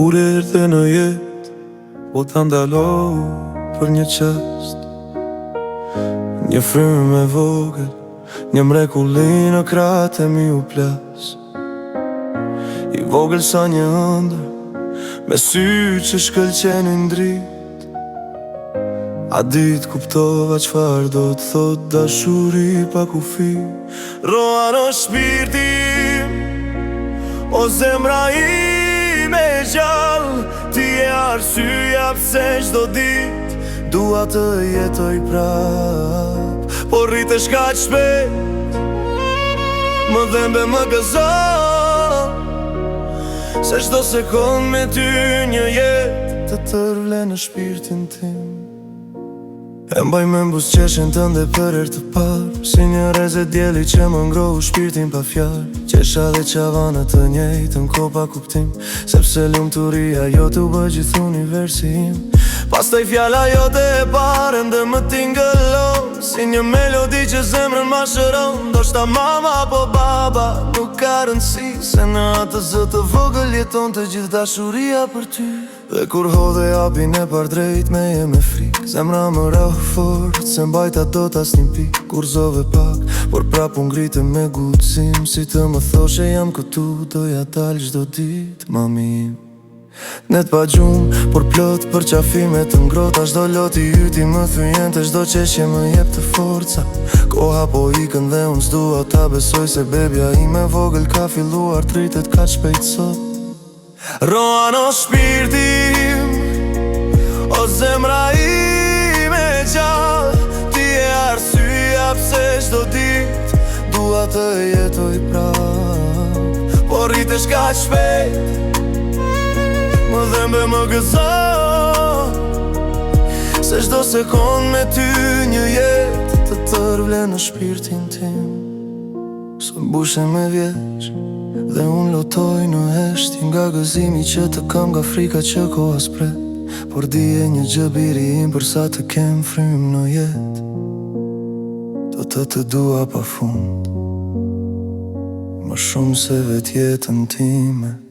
Kur erdhe në jet, po ta ndaloj për një qast. Një frymë e vogël, një mrekulli në kratë e mi u plas. I vogël sa një ëndër, me sy që shkëlqenin drit. A dit kuptova qfar do të thot dashuri pa kufi. Roa në shpirtim, o zemra ime gjallë, ti e arsyeja pse çdo dit dua të jetoj prap. Por rritesh kaq shpejt, më dhembe më gëzon, se çdo sekond me ty një jetë të tërvlen në shpirtin tim. E mbaj me mbusqeshen tënde për herë të parë, si një reze djeli që më ngrohu shpirtin pa fjalë. Qesha dhe qavanët të njëjtën ko pa kuptim, sepse lumturia jote u bë gjithë universi im. Pastaj fjala jote e parë ndë më tingëllon, si një melodi që zemrën ma shëron. Ndoshta mama apo baba, nuk ka rëndësi, se në atë zë të vogël jeton të gjithë dashuria për ty. Dhe kur hodhe apin e par drejt me me frik, zemra më rah fort, se mbajta do t'as një pik. Kur zove pak, por prap unë ngritë me gutësim, si të më thoshe jam këtu, doja dal çdo dit, mami im. Net pa gjumë, por plot për qafime të ngrota. Çdo loti yti më thyen të çdo qeshje më jep të forca. Koha po ikën dhe unë s'dua ta besoj se bebja ime vogël ka filluar tritet kaq shpejt sot. Roa në shpirtim, o zemra ime gjallë, ti e arsyeja pse çdo dit dua të jetoj prap. Por rritesh kaq shpejt, më dhembe më gëzon, se çdo sekond me ty një jetë të tërvlen në shpirtin tim. Sot mbushe me vjeç, dhe unë lotoj në heshti nga gëzimi që të kam nga frika që koha spret. Por dije një gjë biri im, përsa të kem frymë në jetë, do të dua pa fund, më shumë se vet jetën time.